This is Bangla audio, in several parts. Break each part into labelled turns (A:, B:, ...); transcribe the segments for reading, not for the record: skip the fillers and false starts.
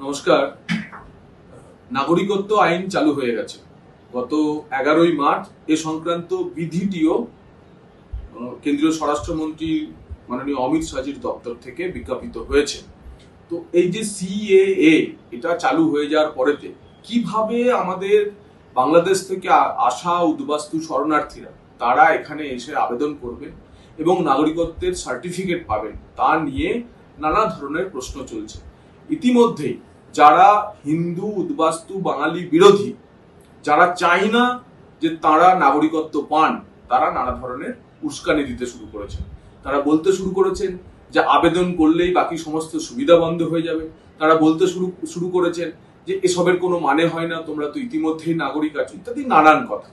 A: নমস্কার। নাগরিকত্ব আইন চালু হয়ে গেছে গত 11ই মার্চ। এ সংক্রান্ত বিধিটিও কেন্দ্রীয় স্বরাষ্ট্রমন্ত্রী মাননীয় অমিত শাহজির দপ্তর থেকে বিজ্ঞাপিত হয়েছে। তো এই যে সিএএ এটা চালু হয়ে যাওয়ার পরেতে কিভাবে আমাদের বাংলাদেশ থেকে আসা উদ্বাস্তু শরণার্থীরা তারা এখানে এসে আবেদন করবেন এবং নাগরিকত্বের সার্টিফিকেট পাবেন তা নিয়ে নানা ধরনের প্রশ্ন চলছে। ইতিমধ্যেই যারা হিন্দু উদ্বাস্তু বাঙালি বিরোধী, যারা চায় না যে তারা নাগরিকত্ব পান, তারা নানা ধরনের উস্কানি দিতে শুরু করেছেন। তারা বলতে শুরু করেছেন যে আবেদন করলেই বাকি সমস্ত সুবিধা বন্ধ হয়ে যাবে। তারা বলতে শুরু করেছেন যে এসবের কোনো মানে হয় না, তোমরা তো ইতিমধ্যেই নাগরিক আছো, ইত্যাদি নানান কথা।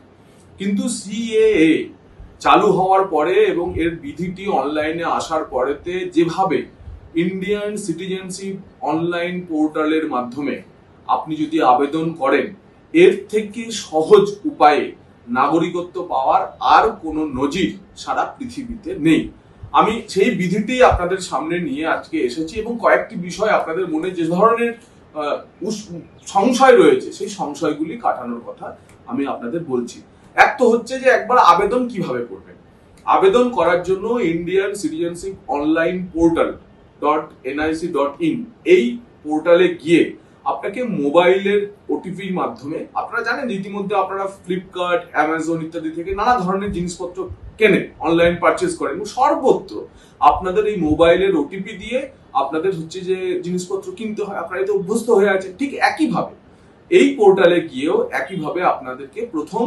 A: কিন্তু সিএএ চালু হওয়ার পরে এবং এর বিধিটি অনলাইনে আসার পরেতে যেভাবে ইন্ডিয়ান সিটিজেনশিপ অনলাইন পোর্টালের মাধ্যমে আপনি যদি আবেদন করেন, এর থেকে সহজ উপায়ে নাগরিকত্ব পাওয়ার আর কোনো নজির সারা পৃথিবীতে নেই। আমি সেই বিধিটি আপনাদের সামনে নিয়ে আজকে এসেছি এবং কয়েকটি বিষয় আপনাদের মনে যে ধরনের সংশয় রয়েছে সেই সংশয়গুলি কাটানোর কথা আমি আপনাদের বলছি। এক তো হচ্ছে যে একবার আবেদন কিভাবে করবেন। আবেদন করার জন্য Indian citizenship online portal .nic.in এই পোর্টালে গিয়ে আপনাকে মোবাইলের ওটিপির মাধ্যমে, আপনারা জানেন ইতিমধ্যে আপনারা ফ্লিপকার্ট, অ্যামাজন ইত্যাদি থেকে নানা ধরনের জিনিসপত্র কেনেন, অনলাইন পারচেজ করেন, সর্বত্র আপনাদের এই মোবাইলের ওটিপি দিয়ে আপনাদের হচ্ছে যে জিনিসপত্র কিনতে হয়। আপনারা এতে অভ্যস্ত হয়ে আছেন। ঠিক একইভাবে এই পোর্টালে গিয়েও একইভাবে আপনাদেরকে প্রথম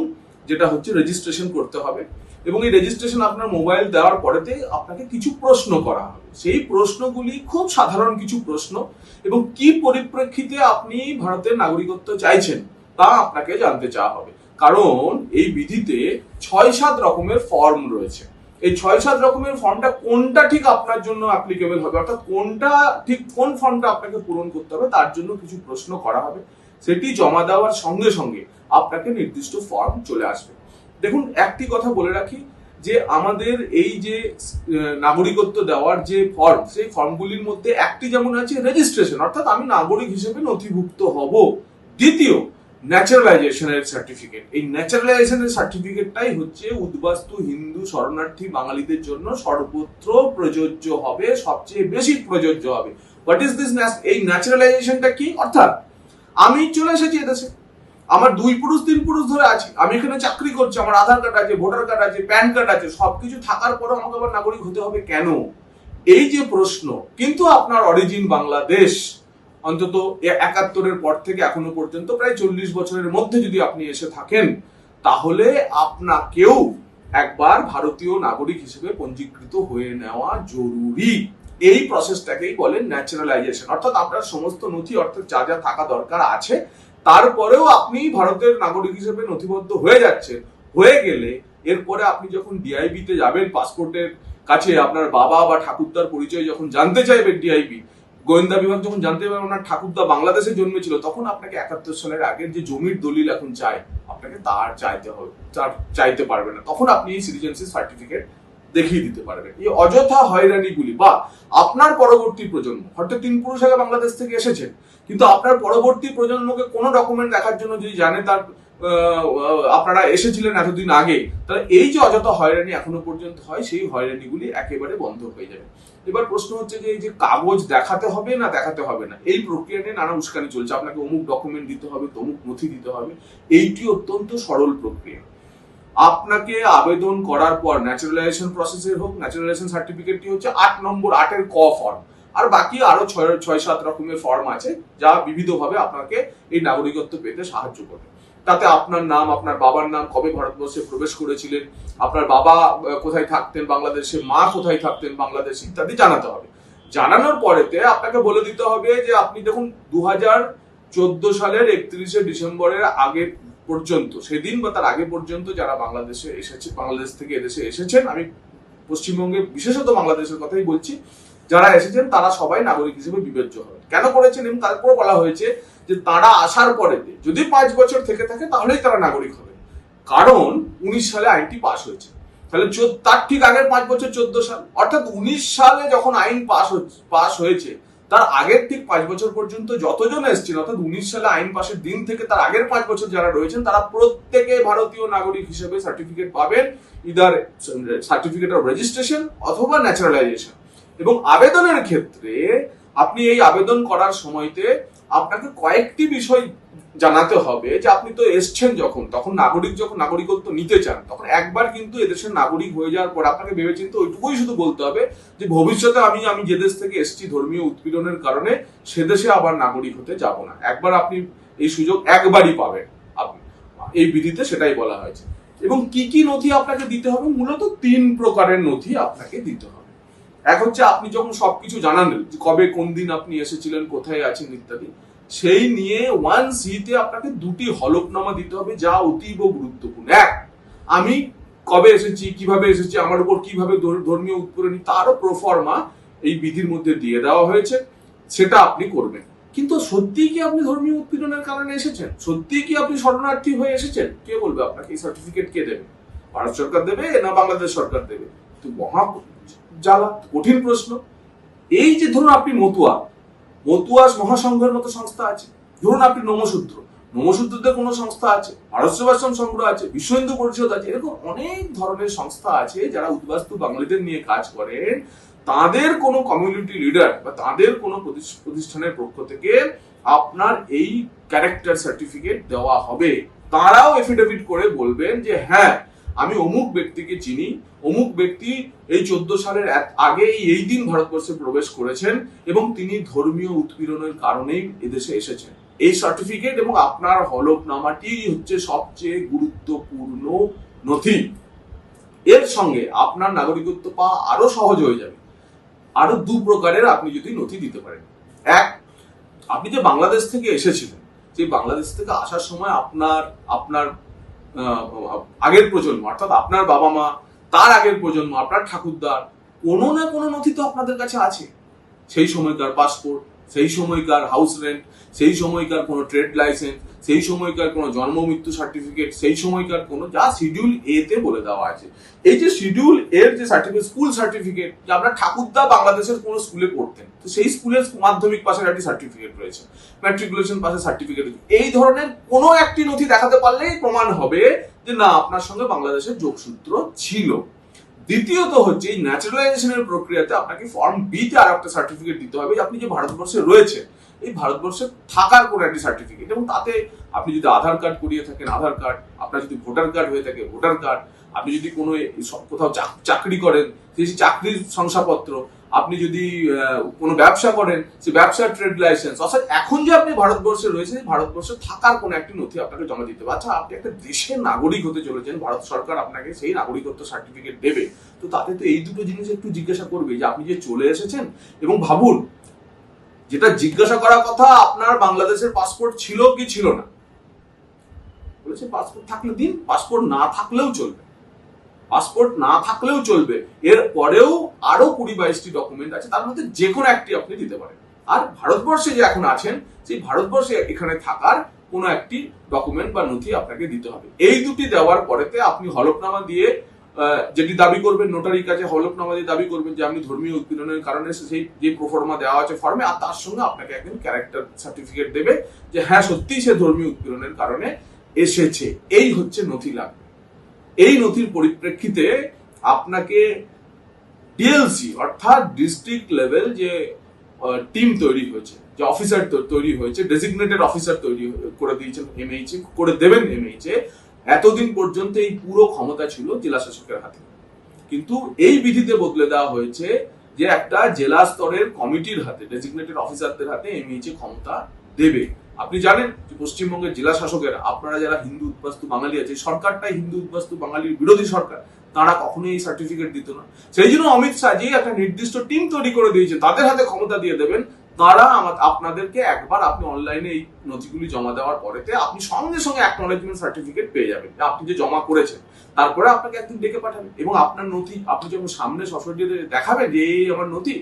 A: যেটা হচ্ছে রেজিস্ট্রেশন করতে হবে এবং এই রেজিস্ট্রেশন আপনার মোবাইল দেওয়ার পরেতে আপনাকে কিছু প্রশ্ন করা হবে। সেই প্রশ্নগুলি খুব সাধারণ কিছু প্রশ্ন এবং কি পরিপ্রেক্ষিতে আপনি ভারতের নাগরিকত্ব চাইছেন তা আপনাকে জানতে চাওয়া হবে। কারণ এই বিধিতে 6-7 রকমের ফর্ম রয়েছে। এই 6-7 রকমের ফর্মটা কোনটা ঠিক আপনার জন্য অ্যাপ্লিকেবল হবে, অর্থাৎ কোনটা ঠিক কোন ফর্মটা আপনাকে পূরণ করতে হবে তার জন্য কিছু প্রশ্ন করা হবে। সেটি জমা দেওয়ার সঙ্গে সঙ্গে আপনাকে নির্দিষ্ট ফর্ম চলে আসবে। দেখুন, একটি কথা বলে রাখি যে আমাদের এই যে নাগরিকত্ব দেওয়ার যে ফর্ম, সেই ফর্মগুলির মধ্যে একটি যেমন আছে রেজিস্ট্রেশন, অর্থাৎ আমি নাগরিক হিসেবে নথিভুক্ত হব। দ্বিতীয়, ন্যাচারালাইজেশনের সার্টিফিকেট। এই ন্যাচারালাইজেশনের সার্টিফিকেটটাই হচ্ছে উদ্বাস্তু হিন্দু শরণার্থী বাঙালিদের জন্য সর্বত্র প্রযোজ্য হবে, সবচেয়ে বেশি প্রযোজ্য হবে। What is this? এই ন্যাচারালাইজেশনটা কি? অর্থাৎ আমি চলে এসেছি এদেশে, আমার 2 পুরুষ 3 পুরুষ ধরে আছি, আমি এখানে চাকরি করছি, আমার আধার কার্ড আছে, ভোটার কার্ড আছে, প্যান কার্ড আছে, সবকিছু থাকার পরে আমাকে আবার নাগরিক হতে হবে কেন? এই যে প্রশ্ন, কিন্তু আপনার অরিজিন বাংলাদেশ, অন্তত 71-এর পর থেকে এখনো পর্যন্ত প্রায় 40 বছরের মধ্যে যদি আপনি এসে থাকেন, তাহলে আপনাকেও একবার ভারতীয় নাগরিক হিসেবে পঞ্জীকৃত হয়ে নেওয়া জরুরি। এই প্রসেসটাকেই বলেন ন্যাচারালাইজেশন। অর্থাৎ আপনার সমস্ত নথি, অর্থাৎ যা যা থাকা দরকার আছে, তারপরেও আপনি ভারতের নাগরিক হিসেবে নথিবদ্ধ হয়ে যাচ্ছেন। হয়ে গেলে এরপরে আপনি যখন ডিআইবি তে যাবেন, পাসপোর্টের কাছে আপনার বাবা বা ঠাকুরদার পরিচয় যখন জানতে চাইবেন, ডিআইবি গোয়েন্দা বিভাগ যখন জানতে পারবেন ওনার ঠাকুরদা বাংলাদেশে জন্মেছিল, তখন আপনাকে 71 সালের আগের যে জমির দলিল এখন চাই, আপনাকে তার চাইতে হবে, তার চাইতে পারবে না। তখন আপনি এই সিটিজেনশিপ সার্টিফিকেট দেখিয়ে দিতে পারবেন। এই অযথা হয়রানিগুলি বা আপনার পরবর্তী প্রজন্ম, হয়তো 3 পুরুষ আগে বাংলাদেশ থেকে এসেছেন, কিন্তু আপনার পরবর্তী প্রজন্মকে কোনো ডকুমেন্ট দেখার জন্য যদি জানে তার আপনারা এসেছিলেন এতদিন আগে, তাহলে এই যে অযথা হয়রানি এখনো পর্যন্ত হয়, সেই হয়রানিগুলি একেবারে বন্ধ হয়ে যাবে। এবার প্রশ্ন হচ্ছে যে এই যে কাগজ দেখাতে হবে না দেখাতে হবে না, এই প্রক্রিয়া নিয়ে নানা উস্কানি চলছে। আপনাকে অমুক ডকুমেন্ট দিতে হবে, তমুক নথি দিতে হবে। এইটি অত্যন্ত সরল প্রক্রিয়া। আপনাকে আবেদন করার পর ন্যাচারালাইজেশন প্রসেসের হোক, ন্যাচারালাইজেশন সার্টিফিকেটটি হচ্ছে 8 নম্বর 8-এর ক ফর্ম, আর বাকি আরো 6-7 রকমের ফর্ম আছে যা বিবিধভাবে আপনাকে এই নাগরিকত্ব পেতে সাহায্য করবে। তাতে আপনার নাম, আপনার বাবার নাম, কবে ভারতবর্ষে প্রবেশ করেছিলেন, আপনার বাবা কোথায় থাকতেন বাংলাদেশে, মা কোথায় থাকতেন বাংলাদেশে, ইত্যাদি জানাতে হবে। জানানোর পরেতে আপনাকে বলে দিতে হবে যে আপনি দেখুন 2014 সালের 31শে ডিসেম্বরের আগে পর্যন্ত, সেদিন বা তার আগে পর্যন্ত যারা বাংলাদেশে এসেছে, বাংলাদেশ থেকে এদেশে এসেছেন, আমি পশ্চিমবঙ্গে বিশেষত বাংলাদেশের কথাই বলছি, যারা এসেছেন তারা সবাই নাগরিক হিসেবে বিবেচ্য হবে। কেন করেছেন এবং তারপর বলা হয়েছে যে তারা আসার পরে যদি 5 বছর থেকে থাকে তাহলেই তারা নাগরিক হবে। কারণ 19 সালে আইনটি পাস হয়েছে। তাহলে তার ঠিক আগের 5 বছর 14 সাল, অর্থাৎ 19 সালে যখন আইন পাস হয়েছে তার আগের ঠিক 5 বছর পর্যন্ত যতজন এসেছেন, অর্থাৎ 19 সালে আইন পাশের দিন থেকে তার আগের 5 বছর যারা রয়েছেন, তারা প্রত্যেকে ভারতীয় নাগরিক হিসেবে সার্টিফিকেট পাবেন, ইদার সার্টিফিকেট অফ রেজিস্ট্রেশন অথবা ন্যাচারালাইজেশন। এবং আবেদনের ক্ষেত্রে আপনি এই আবেদন করার সময়তে আপনাকে কয়েকটি বিষয় জানাতে হবে যে আপনি তো এসছেন তখন যখন নাগরিকত্ব নিতে চান, তখন একবার কিন্তু এদেশের নাগরিক হয়ে যাওয়ার পর আপনাকে ভেবেচিন্তে ওইটুকুই শুধু বলতে হবে যে ভবিষ্যতে আমি যে দেশ থেকে এসেছি ধর্মীয় উৎপীড়নের কারণে, সে দেশে আবার নাগরিক হতে যাব না। একবার আপনি এই সুযোগ একবারই পাবেন, আপনি এই বিধিতে সেটাই বলা হয়েছে। এবং কি কি নথি আপনাকে দিতে হবে, মূলত 3 প্রকারের নথি আপনাকে দিতে হবে। এক হচ্ছে আপনি যখন সবকিছু জানালেন, কবে কোন দিন আপনি এসেছিলেন, কোথায় আছেন ইত্যাদি, সেই নিয়ে 1C-তে আপনাকে 2টি হলফনামা দিতে হবে, যা অতীব গুরুত্বপূর্ণ। এক, আমি কবে এসেছি, কিভাবে এসেছি, আমার উপর কিভাবে ধর্মীয় উৎপীড়ন, তারও প্রোফর্মা এই বিধির মধ্যে দিয়ে দেওয়া হয়েছে, সেটা আপনি করবেন। কিন্তু সত্যিই কি আপনি ধর্মীয় উৎপীড়নের কারণে এসেছেন, সত্যিই কি আপনি শরণার্থী হয়ে এসেছেন, কে বলবে আপনাকে? এই সার্টিফিকেট কে দেবে? ভারত সরকার দেবে না বাংলাদেশ সরকার দেবে? তো মহা জ্বালা, কঠিন প্রশ্ন। এই যে ধরুন আপনি মতুয়া মহাসংঘের মতো সংস্থা আছে, ধরুন আপনি নমশূদ্রদের কোনো সংস্থা আছে, ভারত সেবাশ্রম সংঘ আছে, বিশ্ব হিন্দু পরিষদ আছে, এরকম অনেক ধরনের সংস্থা আছে যারা উদ্বাস্তু বাঙালিদের নিয়ে কাজ করেন। তাদের কোনো কমিউনিটি লিডার বা তাদের কোনো প্রতিষ্ঠানের পক্ষ থেকে আপনার এই ক্যারেক্টার সার্টিফিকেট দেওয়া হবে। তারাও এফিডেভিট করে বলবেন যে হ্যাঁ, আমি অমুক ব্যক্তিকে চিনি, অমুক ব্যক্তি এই 14 সালের আগে এই দিন ভারতবর্ষে প্রবেশ করেছেন এবং তিনি ধর্মীয় উৎপীড়নের কারণেই এদেশে এসেছেন। এই সার্টিফিকেট এবং আপনার হলফনামাটি হচ্ছে সবচেয়ে গুরুত্বপূর্ণ নথি। এর সঙ্গে আপনার নাগরিকত্ব পাওয়া আরো সহজ হয়ে যাবে। আরো 2 প্রকারের আপনি যদি নথি দিতে পারেন। এক, আপনি যে বাংলাদেশ থেকে এসেছিলেন, যে বাংলাদেশ থেকে আসার সময় আপনার আগের প্রজন্ম, অর্থাৎ আপনার বাবা মা, তার আগের প্রজন্ম, আপনার ঠাকুরদার কোনো না কোনো নথি তো আপনাদের কাছে আছে। সেই সময়কার পাসপোর্ট, সেই সময়কার হাউস রেন্ট, সেই সময়কার কোনো ট্রেড লাইসেন্স, সেই সময়কার কোনো জন্ম মৃত্যু সার্টিফিকেট, সেই সময়কার কোনো, যা শিডিউল এ তে বলে দেওয়া আছে। এই যে শিডিউল এর যে সার্টিফিকেট, স্কুল সার্টিফিকেট, যে আপনার ঠাকুরদা বাংলাদেশের কোনো স্কুলে পড়তেন, তো সেই স্কুলের মাধ্যমিক পাশের একটি সার্টিফিকেট রয়েছে, ম্যাট্রিকুলেশন পাশের সার্টিফিকেট রয়েছে। এই ধরনের কোনো একটি নথি দেখাতে পারলেই প্রমাণ হবে যে না, আপনার সঙ্গে বাংলাদেশের যোগসূত্র ছিল। দ্বিতীয়ত হচ্ছে এই ন্যাচারালাইজেশনের প্রক্রিয়াতে আপনাকে ফর্ম বি তে আর একটা সার্টিফিকেট দিতে হবে, আপনি যে ভারতবর্ষে রয়েছে, এই ভারতবর্ষে থাকার কোনো একটি সার্টিফিকেট। এবং তাতে আপনি যদি আধার কার্ড করিয়ে থাকেন আধার কার্ড, আপনার যদি ভোটার কার্ড হয়ে থাকে ভোটার কার্ড, আপনি যদি কোনো কোথাও চাকরি করেন সেই চাকরির শংসাপত্র, আপনি যদি কোনো ব্যবসা করেন সেই ব্যবসার ট্রেড লাইসেন্স, অর্থাৎ এখন যে আপনি ভারতবর্ষে রয়েছেন, ভারতবর্ষে থাকার কোনো একটি নথি আপনাকে জমা দিতে হবে। আচ্ছা, আপনি একটা দেশের নাগরিক হতে চলেছেন, ভারত সরকার আপনাকে সেই নাগরিকত্ব সার্টিফিকেট দেবে, তো তাতে তো এই দুটো জিনিস একটু জিজ্ঞাসা করবে যে আপনি যে চলে এসেছেন। এবং ভাবুন, যেটা জিজ্ঞাসা করার কথা, আপনার বাংলাদেশের পাসপোর্ট ছিল কি ছিল না, বলেছে পাসপোর্ট থাকলে দিন, পাসপোর্ট না থাকলেও চলবে, পাসপোর্ট না থাকলেও চলবে। এর পরেও আরো 20-22টি ডকুমেন্ট আছে, তার মধ্যে যে কোনো একটি আপনি দিতে পারেন। আর ভারতবর্ষে যে এখন আছেন, সেই ভারতবর্ষে এখানে থাকার কোনো একটি ডকুমেন্ট বা নথি আপনাকে দিতে হবে। এই দুটি দেওয়ার পরেতে আপনি হলফনামা দিয়ে যেটি দাবি করবেন, নোটারির কাছে হলফনামা দিয়ে দাবি করবেন যে আপনি ধর্মীয় উৎপীড়নের কারণে, সেই যে প্রোফর্মা দেওয়া আছে ফর্মে, আর তার সঙ্গে আপনাকে একজন ক্যারেক্টার সার্টিফিকেট দেবে যে হ্যাঁ, সত্যি সে ধর্মীয় উৎপীড়নের কারণে এসেছে। এই হচ্ছে নথি লাগবে। এই নথির পরিপ্রেক্ষিতে আপনাকে ডিএলসি অর্থাৎ ডিস্ট্রিক্ট লেভেল যে টিম তৈরি হয়েছে, যে অফিসার তৈরি হয়েছে, ডেজিগনেটেড অফিসার তৈরি করে দিয়েছেন এমএইচএ, করে দেবেন এমএইচএ। এতদিন পর্যন্ত এই পুরো ক্ষমতা ছিল জেলা শাসকের হাতে, কিন্তু এই বিধিতে বদলে দেওয়া হয়েছে যে একটা জেলা স্তরের কমিটির হাতে, ডেজিগনেটেড অফিসারদের হাতে এমএইচএ ক্ষমতা দেবে। আপনি জানেন যে পশ্চিমবঙ্গের জেলা শাসকেরা, আপনারা যারা হিন্দু উদ্বাস্তু বাঙালি আছে, সরকারটাই হিন্দু উদ্বাস্তু বাঙালির বিরোধী সরকার, তারা কখনোই এই সার্টিফিকেট দিত না। সেই জন্য অমিত শাহ যে একটা নির্দিষ্ট টিম তৈরি করে দিয়েছে, তাদের হাতে ক্ষমতা দিয়ে দেবেন। তারা আপনাদেরকে একবার আপনি অনলাইনে এই নথিগুলি জমা দেওয়ার পরেতে আপনি সঙ্গে সঙ্গে অ্যাকনলেজমেন্ট সার্টিফিকেট পেয়ে যাবেন, আপনি যে জমা করেছেন। তারপরে আপনাকে একদিন ডেকে পাঠাবেন এবং আপনার নথি আপনি যখন সামনে সশরীরে দেখাবেন যে এই আমার নথি,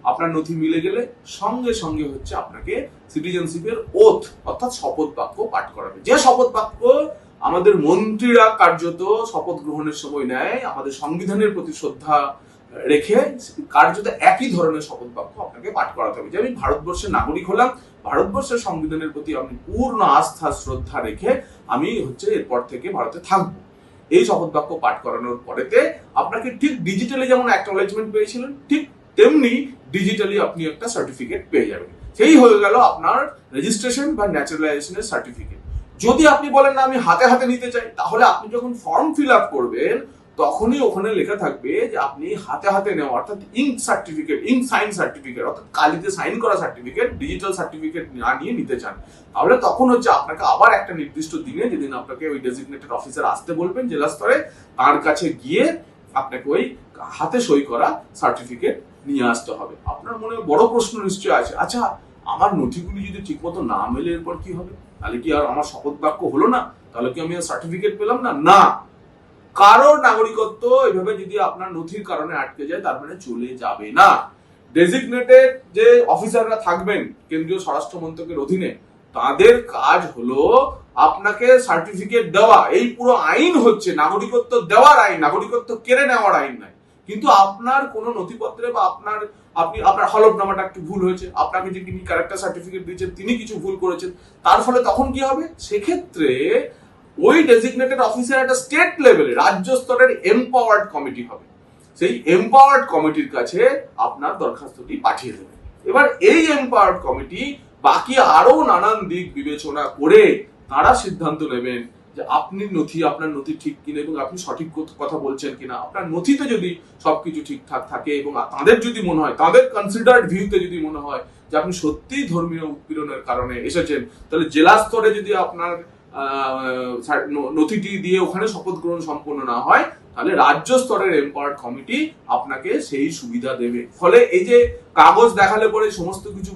A: আপনার নথি মিলে গেলে সঙ্গে সঙ্গে হচ্ছে আপনাকে সিটিজেনশিপের ওথ অর্থাৎ শপথ বাক্য পাঠ করাবে। যে শপথ বাক্য আমাদের মন্ত্রীরা কার্যত শপথ গ্রহণের সময় নেয়, আমাদের সংবিধানের প্রতি শ্রদ্ধা রেখে কার্যত একই ধরনের শপথ বাক্য আপনাকে পাঠ করাতে হবে যে আমি ভারতবর্ষের নাগরিক হলাম, ভারতবর্ষের সংবিধানের প্রতি আমি পূর্ণ আস্থা শ্রদ্ধা রেখে আমি এরপর থেকে ভারতে থাকবো। এই শপথ বাক্য পাঠ করানোর পরেতে আপনাকে ঠিক ডিজিটালি যেমন অ্যাকনলেজমেন্ট পেয়েছিলেন, ঠিক তেমনি ডিজিটালি আপনি একটা সার্টিফিকেট পেয়ে যাবেন। সেই হয়ে গেল আপনার রেজিস্ট্রেশন বা ন্যাচারালাইজেশনের সার্টিফিকেট। যদি আপনি বলেন না আমি হাতে হাতে নিতে চাই, তাহলে আপনি যখন ফর্ম ফিল আপ করবেন তখনই ওখানে লেখা থাকবে যে আপনি হাতে হাতে নেওয়া অর্থাৎ ink certificate, ink sign certificate অর্থাৎ কালিতে সাইন করা সার্টিফিকেট, ডিজিটাল সার্টিফিকেট না নিয়ে নিতে চান, তাহলে তখন আপনাকে আবার একটা নির্দিষ্ট দিনে, যেদিন আপনাকে ওই ডেজিগনেটেড অফিসার আসতে বলবেন জেলা স্তরে, তার কাছে গিয়ে আপনাকে ওই হাতে সই করা সার্টিফিকেট নিয়ে আসতে হবে। আপনার মনে বড় প্রশ্ন নিশ্চয় আছে, আচ্ছা আমার নথিগুলি যদি ঠিকমতো না মেলে এরপর কি হবে? তাহলে কি আর আমার শপথ বাক্য হলো না? তাহলে কি আমি আর সার্টিফিকেট পেলাম না? না, কারোর নাগরিকত্ব এভাবে যদি আপনার নথির কারণে আটকে যায় তার মানে চলে যাবে না। ডেজিগনেটেড যে অফিসাররা থাকবেন কেন্দ্রীয় স্বরাষ্ট্র মন্ত্রকের অধীনে, তাদের কাজ হলো আপনাকে সার্টিফিকেট দেওয়া। এই পুরো আইন হচ্ছে নাগরিকত্ব দেওয়ার আইন, নাগরিকত্ব কেড়ে নেওয়ার আইন নাই। কিন্তু আপনার কোনো নথিপত্রে বা আপনার হলফনামাটা একটু ভুল হয়েছে, আপনাকে যে তিনি ক্যারেক্টার সার্টিফিকেট দিয়েছেন তিনি কিছু ভুল করেছেন, তার ফলে তখন কি হবে? সেক্ষেত্রে ওই ডেজিগনেটেড অফিসার একটা স্টেট লেভেলে, রাজ্য স্তরের এমপাওয়ার্ড কমিটি হবে, সেই এমপাওয়ার্ড কমিটির কাছে আপনার দরখাস্তটি পাঠিয়ে দেবে। এবার এই এমপাওয়ার্ড কমিটি বাকি আরো নানান দিক বিবেচনা করে তারা সিদ্ধান্ত নেবেন যে আপনার নথি ঠিক কিনা এবং আপনি সঠিক কথা বলছেন কিনা। আপনার নথিতে যদি সবকিছু ঠিকঠাক থাকে এবং তাদের যদি মনে হয়, তাদের কনসিডার্ড ভিউতে যদি মনে হয় যে আপনি সত্যিই ধর্মীয় উৎপীড়নের কারণে এসেছেন, তাহলে জেলা স্তরে যদি আপনার নথিটি দিয়ে ওখানে শপথ গ্রহণ সম্পন্ন না হয়, তাহলে রাজ্য স্তরের এমপাওয়ার্ড কমিটি আপনাকে সেই সুবিধা দেবে। ফলে এই যে কাগজ দেখালে পরে সমস্ত কিছু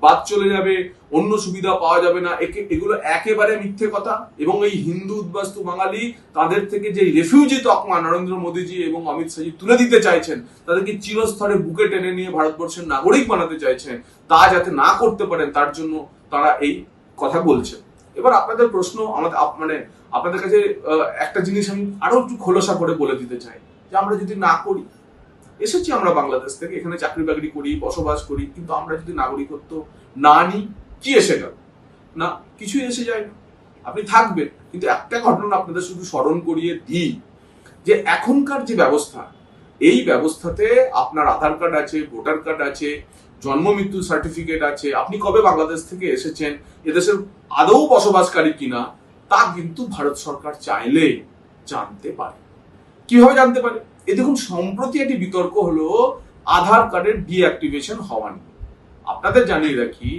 A: বাদ চলে যাবে, অন্য সুবিধা পাওয়া যাবে না, এগুলো একেবারে মিথ্যে কথা। এবং এই হিন্দু উদ্বাস্তু বাঙালি, তাদের থেকে যে রেফিউজি তকমা নরেন্দ্র মোদীজি এবং অমিত শাহজি তুলে দিতে চাইছেন, তাদেরকে চিরস্তরে বুকে টেনে নিয়ে ভারতবর্ষের নাগরিক বানাতে চাইছেন, তা যাতে না করতে পারেন তার জন্য তারা এই কথা বলছেন। এবার আপনাদের প্রশ্ন, আপনাদের কাছে একটা জিনিস আমি আরো একটু খোলসা করে বলে দিতে চাই যে আমরা যদি না করি, এসেছি আমরা বাংলাদেশ থেকে, এখানে চাকরি বাকরি করি, বসবাস করি, কিন্তু আমরা যদি নাগরিকত্ব না নিই, কি এসে গেল? না, কিছুই এসে যায় না। আপনি থাকবেন, কিন্তু একটা ঘটনা আপনাদের শুধু স্মরণ করিয়ে দিই যে এখনকার যে ব্যবস্থা, এই ব্যবস্থাতে আপনার আধার কার্ড আছে, ভোটার কার্ড আছে, জন্ম মৃত্যু সার্টিফিকেট আছে, আপনি কবে বাংলাদেশ থেকে এসেছেন, এদেশের আদৌ বসবাসকারী কিনা, তা কিন্তু ভারত সরকার চাইলে জানতে পারে। কিভাবে জানতে পারে? এই দেখুন, সম্প্রতি একটি বিতর্ক হলো আধার কার্ডের ডিঅ্যাক্টিভেশন হওয়া নিয়ে। আপনাদের জানিয়ে রাখি,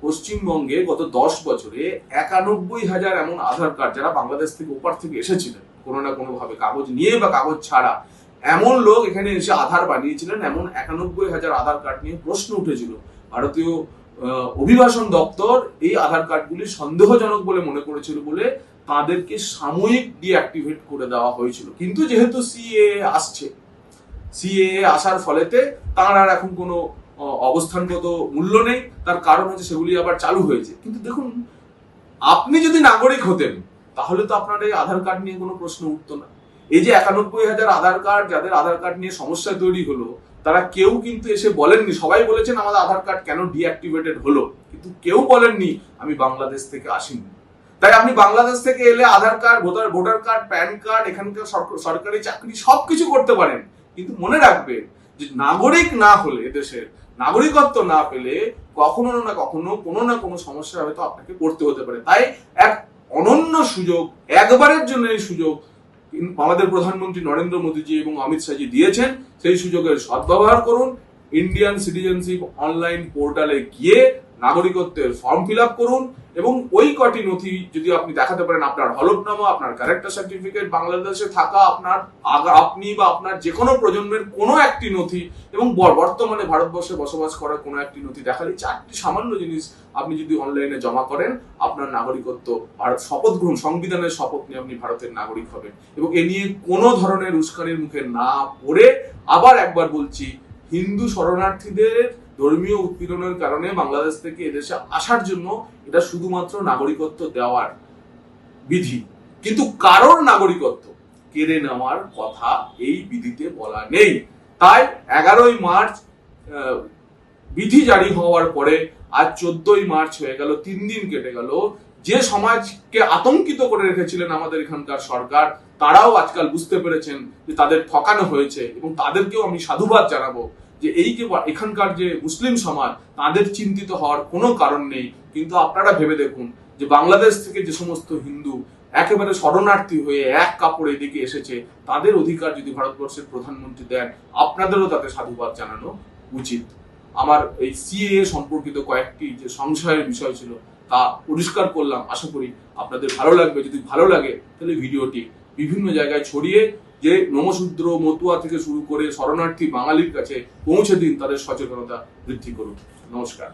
A: পশ্চিমবঙ্গে গত 10 বছরে 91,000 এমন আধার কার্ড, যারা বাংলাদেশ থেকে ওপার থেকে এসেছিলেন কোনো না কোনো ভাবে, কাগজ নিয়ে বা কাগজ ছাড়া, এমন লোক এখানে এসে আধার বানিয়েছিলেন, এমন 91,000 আধার কার্ড নিয়ে প্রশ্ন উঠেছিল। ভারতীয় অভিবাসন দপ্তর এই আধার কার্ডগুলি সন্দেহজনক বলে মনে করেছিল বলে তাদেরকে সাময়িক ডিঅ্যাক্টিভেট করে দেওয়া হয়েছিল। কিন্তু যেহেতু সিএএ আসার ফলেতে তার আর এখন কোনো অবস্থানগত মূল্য নেই, তার কারণ হচ্ছে সেগুলি আবার চালু হয়েছে। কিন্তু দেখুন, আপনি যদি নাগরিক হতেন তাহলে তো আপনার এই আধার কার্ড নিয়ে কোনো প্রশ্ন উঠতো না। এই যে 91,000 আধার কার্ড, যাদের আধার কার্ড নিয়ে সমস্যা তৈরি হলো, তারা কেউ কিন্তু এসে বলেননি, সবাই বলেছেন আমাদের আধার কার্ড কেন ডিঅ্যাক্টিভেটেড হলো, কিন্তু কেউ বলেননি আমি বাংলাদেশ থেকে আসিনি। তাই আপনি বাংলাদেশ থেকে এলে Aadhaar card, voter card, PAN card, এখানকার সরকারি চাকরি সবকিছু করতে পারেন, কিন্তু মনে রাখবেন যে নাগরিক না হলে, দেশের নাগরিকত্ব না পেলে কখনো না কখনো কোনো না কোনো সমস্যা হয়তো আপনাকে পড়তে হতে পারে। তাই এক অনন্য সুযোগ, একবারের জন্য এই সুযোগ আমাদের প্রধানমন্ত্রী নরেন্দ্র মোদীজি এবং অমিত শাহজি দিয়েছেন। সেই সুযোগের সদ্ব্যবহার করুন। ইন্ডিয়ান সিটিজেনশিপ অনলাইন পোর্টালে গিয়ে নাগরিকত্বের ফর্ম ফিল আপ করুন এবং ওই কটি নথি যদি আপনি দেখাতে পারেন, আপনার হলফনামা, আপনার ক্যারেক্টার সার্টিফিকেট, বাংলাদেশে থাকা আপনি বা আপনার যে কোনো প্রজন্মের কোনো একটি নথি এবং বর্তমানে ভারতবর্ষে বসবাস করার কোনো একটি নথি দেখালে, 4টি সামান্য জিনিস আপনি যদি অনলাইনে জমা করেন, আপনার নাগরিকত্ব, ভারত শপথ গ্রহণ, সংবিধানের শপথ নিয়ে আপনি ভারতের নাগরিক হবেন। এবং এ নিয়ে কোনো ধরনের উস্কানির মুখে না পড়ে, আবার একবার বলছি, হিন্দু শরণার্থীদের ধর্মীয় উৎপীড়নের কারণে বাংলাদেশ থেকে এদেশে আসার জন্য এটা শুধুমাত্র নাগরিকত্ব দেওয়ার বিধি, কিন্তু কারোর নাগরিকত্ব কেড়ে নেওয়ার কথা এই বিধিতে বলা নেই। তাই 11ই মার্চ বিধি জারি হওয়ার পরে আজ 14ই মার্চ হয়ে গেল, 3 দিন কেটে গেল। যে সমাজকে আতঙ্কিত করে রেখেছিলেন আমাদের এখানকার সরকার, তারাও আজকাল বুঝতে পেরেছেন যে তাদের ঠকানো হয়েছে, এবং তাদেরকেও আমি সাধুবাদ জানাবো যে এই যে এখানকার যে মুসলিম সমাজ, তাদের চিন্তিত হওয়ার কোনো কারণ নেই। কিন্তু আপনারা ভেবে দেখুন যে বাংলাদেশ থেকে যে সমস্ত হিন্দু একেবারে শরণার্থী হয়ে এক কাপড়ে এদিকে এসেছে, তাদের অধিকার যদি ভারতবর্ষের প্রধানমন্ত্রী দেন, আপনাদেরও তাদের সাধুবাদ জানানো উচিত। আমার এই সিএএ সম্পর্কিত কয়েকটি যে সংশয়ের বিষয় ছিল তা পরিষ্কার করলাম। আশা করি আপনাদের ভালো লাগবে। যদি ভালো লাগে তাহলে ভিডিওটি বিভিন্ন জায়গায় ছড়িয়ে যে নমশূদ্র মতুয়া থেকে শুরু করে শরণার্থী বাঙালির কাছে পৌঁছে দিন, তাদের সচেতনতা বৃদ্ধি করুন। নমস্কার।